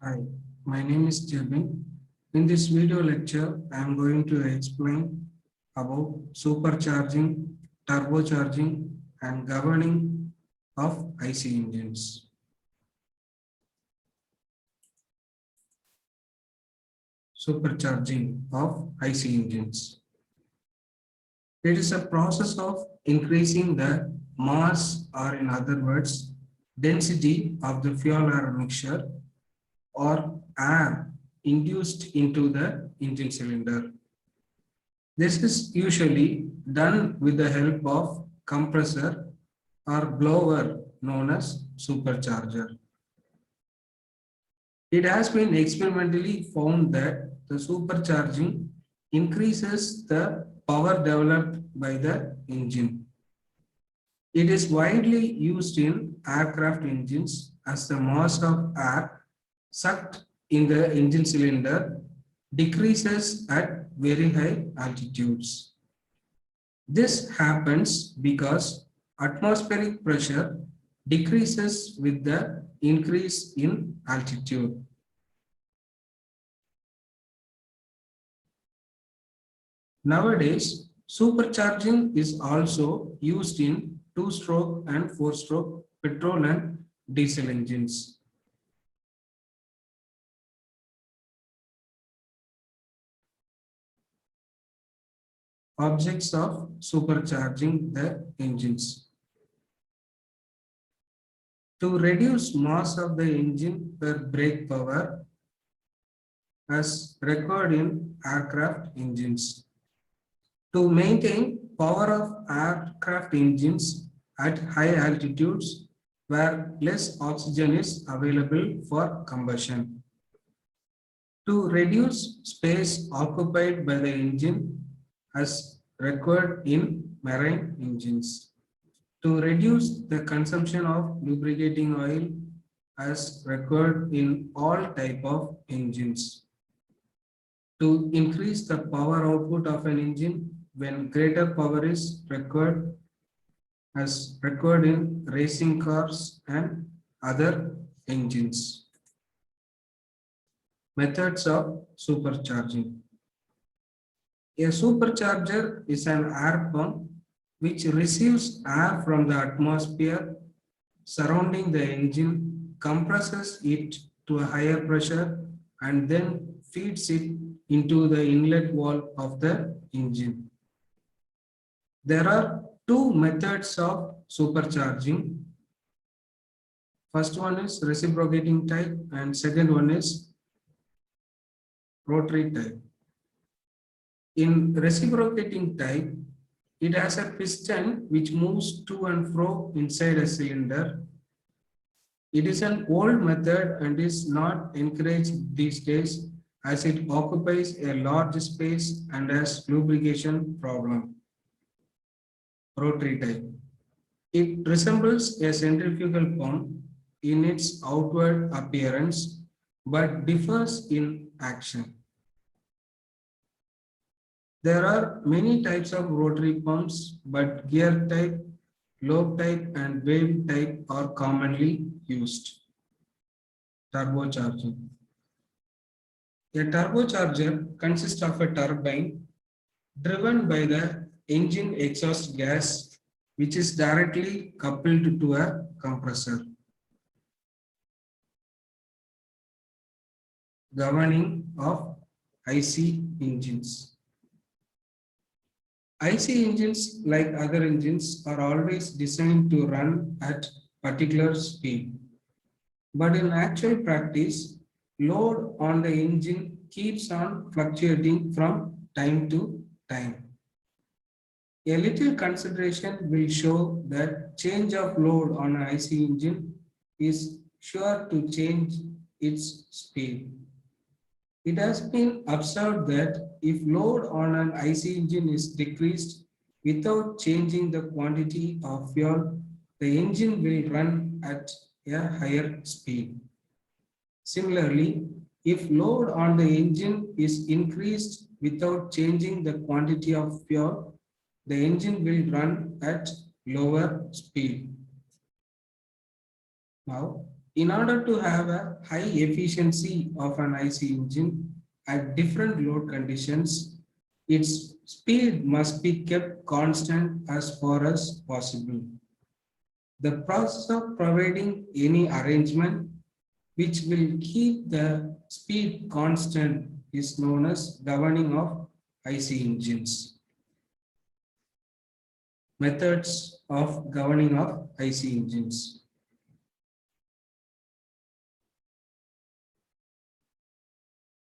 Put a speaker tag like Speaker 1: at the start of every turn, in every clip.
Speaker 1: Hi, my name is Jabin. In this video lecture, I am going to explain about supercharging, turbocharging, and governing of IC engines. Supercharging of IC engines. It is a process of increasing the mass, or in other words, density of the fuel air mixture or air induced into the engine cylinder. This is usually done with the help of compressor or blower known as supercharger. It has been experimentally found that the supercharging increases the power developed by the engine. It is widely used in aircraft engines as the mass of air sucked in the engine cylinder decreases at very high altitudes. This happens because atmospheric pressure decreases with the increase in altitude. Nowadays, supercharging is also used in two-stroke and four-stroke petrol and diesel engines. Objects of supercharging the engines. To reduce mass of the engine per brake power as required in aircraft engines. To maintain power of aircraft engines at high altitudes where less oxygen is available for combustion. To reduce space occupied by the engine as required in marine engines. To reduce the consumption of lubricating oil as required in all type of engines. To increase the power output of an engine when greater power is required as required in racing cars and other engines. Methods of supercharging. A supercharger is an air pump which receives air from the atmosphere surrounding the engine, compresses it to a higher pressure, and then feeds it into the inlet valve of the engine. There are two methods of supercharging. First one is reciprocating type and second one is rotary type. In reciprocating type, it has a piston which moves to and fro inside a cylinder. It is an old method and is not encouraged these days as it occupies a large space and has lubrication problem. Rotary type. It resembles a centrifugal pump in its outward appearance but differs in action. There are many types of rotary pumps, but gear type, lobe type, and wave type are commonly used. Turbocharging. A turbocharger consists of a turbine driven by the engine exhaust gas, which is directly coupled to a compressor. Governing of IC engines. IC engines, like other engines, are always designed to run at particular speed. But in actual practice, load on the engine keeps on fluctuating from time to time. A little consideration will show that change of load on an IC engine is sure to change its speed. It has been observed that if load on an IC engine is decreased without changing the quantity of fuel, the engine will run at a higher speed. Similarly, if load on the engine is increased without changing the quantity of fuel, the engine will run at lower speed. Now, In order to have a high efficiency of an IC engine at different load conditions, its speed must be kept constant as far as possible. The process of providing any arrangement which will keep the speed constant is known as governing of IC engines. Methods of governing of IC engines.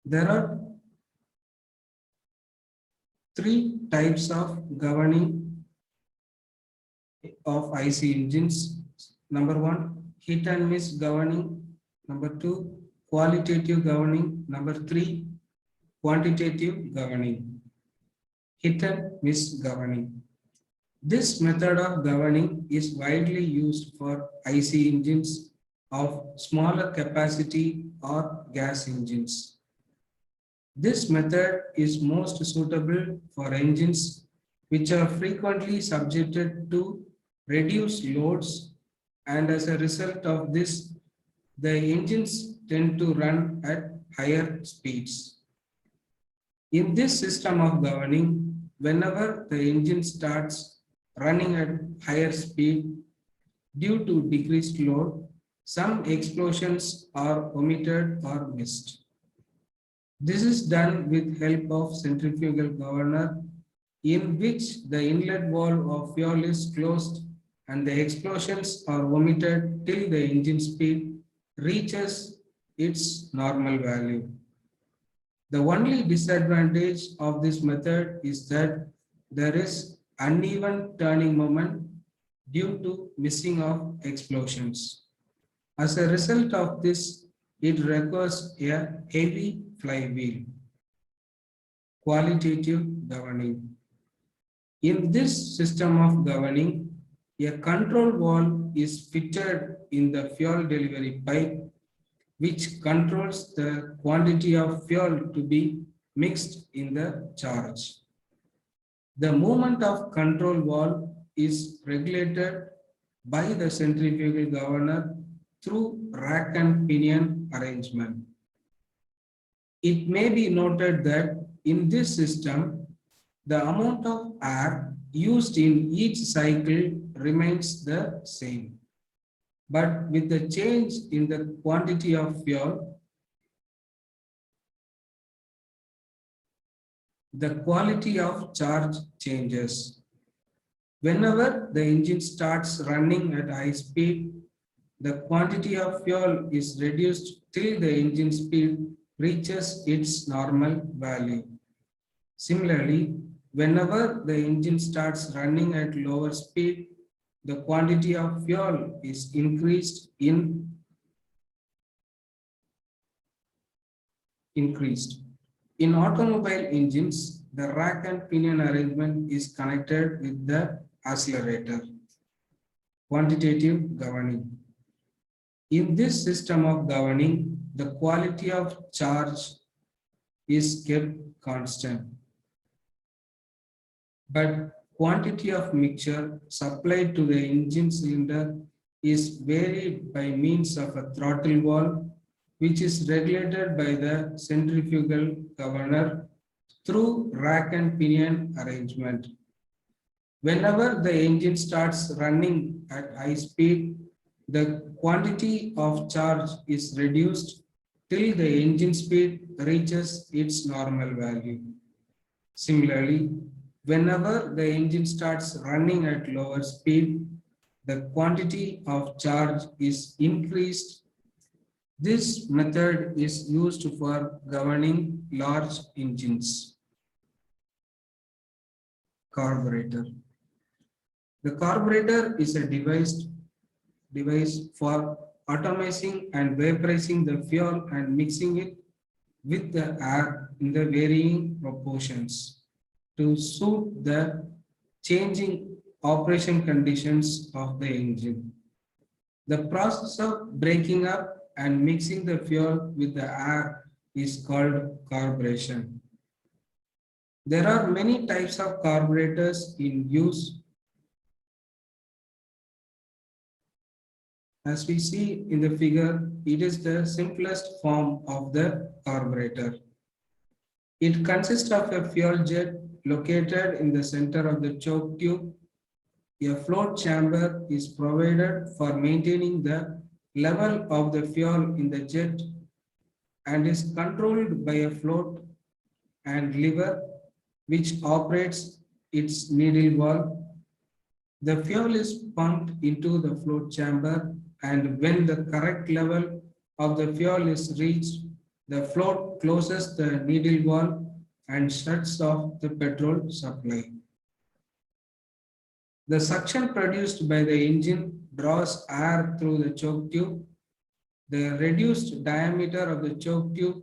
Speaker 1: There are three types of governing of IC engines. Number one, hit and miss governing. Number two, qualitative governing. Number three, quantitative governing. Hit and miss governing. This method of governing is widely used for IC engines of smaller capacity or gas engines. This method is most suitable for engines which are frequently subjected to reduced loads, and as a result of this, the engines tend to run at higher speeds. In this system of governing, whenever the engine starts running at higher speed due to decreased load, some explosions are omitted or missed. This is done with help of centrifugal governor, in which the inlet valve of fuel is closed and the explosions are omitted till the engine speed reaches its normal value. The only disadvantage of this method is that there is uneven turning moment due to missing of explosions. As a result of this, it requires a heavy flywheel. Qualitative governing. In this system of governing, a control valve is fitted in the fuel delivery pipe, which controls the quantity of fuel to be mixed in the charge. The movement of control valve is regulated by the centrifugal governor through rack and pinion arrangement. It may be noted that in this system, the amount of air used in each cycle remains the same. But with the change in the quantity of fuel, the quality of charge changes. Whenever the engine starts running at high speed, the quantity of fuel is reduced till the engine speed reaches its normal value. Similarly, whenever the engine starts running at lower speed, the quantity of fuel is increased. In automobile engines, the rack and pinion arrangement is connected with the accelerator. Quantitative governing. In this system of governing, the quality of charge is kept constant, but quantity of mixture supplied to the engine cylinder is varied by means of a throttle valve, which is regulated by the centrifugal governor through rack and pinion arrangement. Whenever the engine starts running at high speed, the quantity of charge is reduced till the engine speed reaches its normal value. Similarly, whenever the engine starts running at lower speed, the quantity of charge is increased. This method is used for governing large engines. Carburetor. The carburetor is a device for atomizing and vaporizing the fuel and mixing it with the air in the varying proportions to suit the changing operation conditions of the engine. The process of breaking up and mixing the fuel with the air is called carburation. There are many types of carburetors in use. As we see in the figure, it is the simplest form of the carburetor. It consists of a fuel jet located in the center of the choke tube. A float chamber is provided for maintaining the level of the fuel in the jet and is controlled by a float and lever which operates its needle valve. The fuel is pumped into the float chamber, and when the correct level of the fuel is reached, the float closes the needle valve and shuts off the petrol supply. The suction produced by the engine draws air through the choke tube. The reduced diameter of the choke tube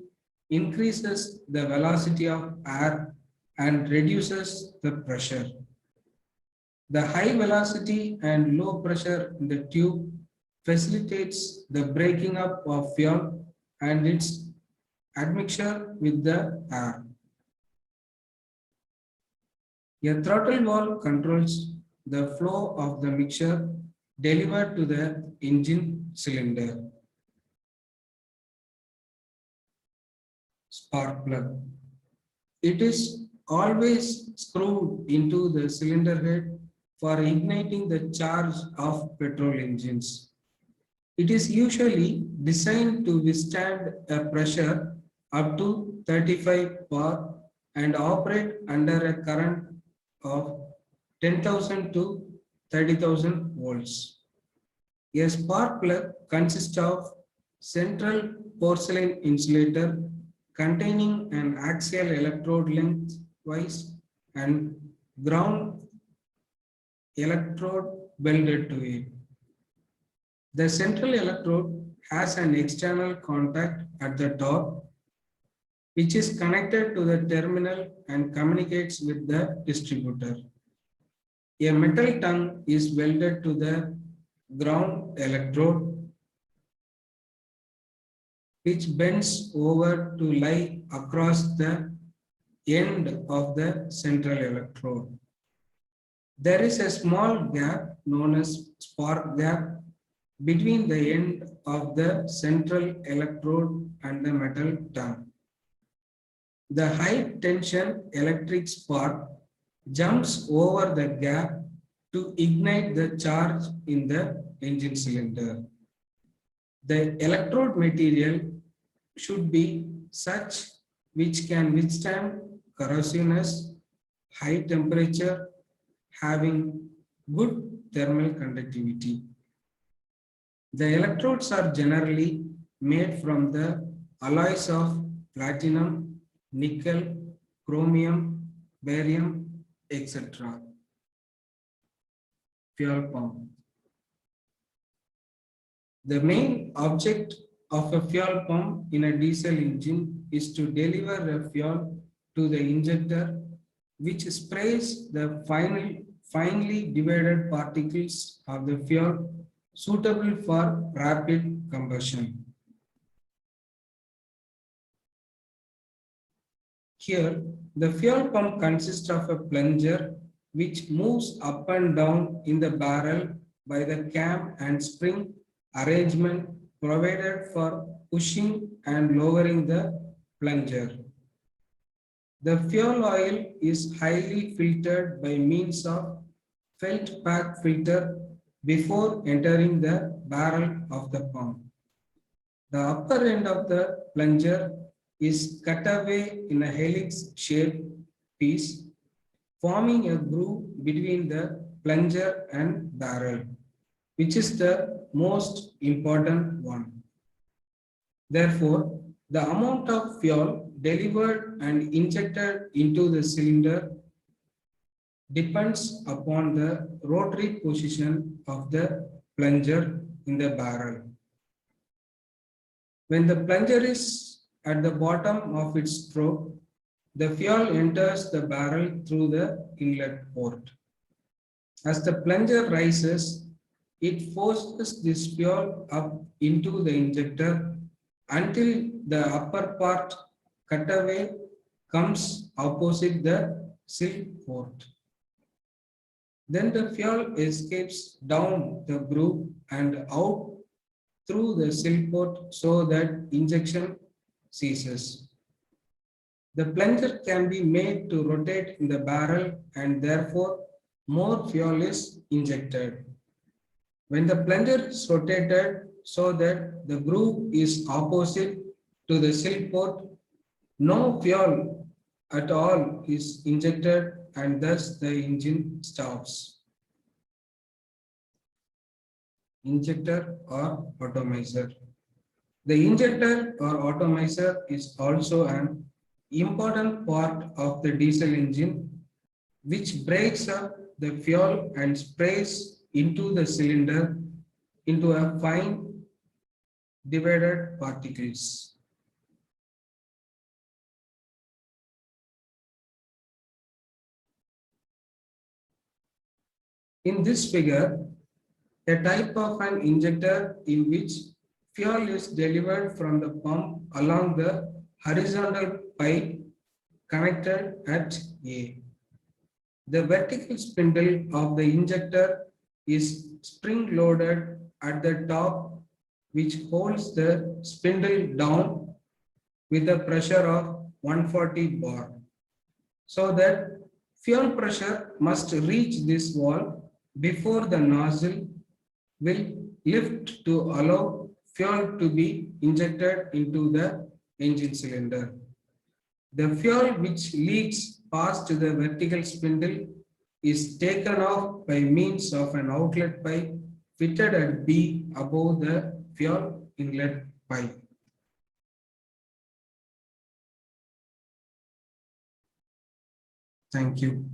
Speaker 1: increases the velocity of air and reduces the pressure. The high velocity and low pressure in the tube facilitates the breaking up of fuel and its admixture with the air. A throttle valve controls the flow of the mixture delivered to the engine cylinder. Spark plug. It is always screwed into the cylinder head for igniting the charge of petrol engines. It is usually designed to withstand a pressure up to 35 bar and operate under a current of 10,000 to 30,000 volts. A spark plug consists of central porcelain insulator containing an axial electrode lengthwise and ground electrode welded to it. The central electrode has an external contact at the top, which is connected to the terminal and communicates with the distributor. A metal tongue is welded to the ground electrode, which bends over to lie across the end of the central electrode. There is a small gap known as spark gap between the end of the central electrode and the metal tongue. The high tension electric spark jumps over the gap to ignite the charge in the engine cylinder. The electrode material should be such which can withstand corrosiveness, high temperature, having good thermal conductivity. The electrodes are generally made from the alloys of platinum, nickel, chromium, barium, etc. Fuel pump. The main object of a fuel pump in a diesel engine is to deliver a fuel to the injector, which sprays the finely divided particles of the fuel suitable for rapid combustion. Here, the fuel pump consists of a plunger which moves up and down in the barrel by the cam and spring arrangement provided for pushing and lowering the plunger. The fuel oil is highly filtered by means of felt pack filter before entering the barrel of the pump. The upper end of the plunger is cut away in a helix-shaped piece, forming a groove between the plunger and barrel, which is the most important one. Therefore, the amount of fuel delivered and injected into the cylinder depends upon the rotary position of the plunger in the barrel. When the plunger is at the bottom of its stroke, the fuel enters the barrel through the inlet port. As the plunger rises, it forces this fuel up into the injector until the upper part cutaway comes opposite the seal port. Then the fuel escapes down the groove and out through the seal port so that injection ceases. The plunger can be made to rotate in the barrel and therefore more fuel is injected. When the plunger is rotated so that the groove is opposite to the seal port, no fuel at all is injected and thus the engine stops. Injector or atomizer. The injector or atomizer is also an important part of the diesel engine which breaks up the fuel and sprays into the cylinder into a fine divided particles. In this figure, a type of an injector in which fuel is delivered from the pump along the horizontal pipe connected at A. The vertical spindle of the injector is spring loaded at the top, which holds the spindle down with a pressure of 140 bar, so that fuel pressure must reach this wall before the nozzle will lift to allow fuel to be injected into the engine cylinder. The fuel which leaks past the vertical spindle is taken off by means of an outlet pipe fitted at B above the fuel inlet pipe. Thank you.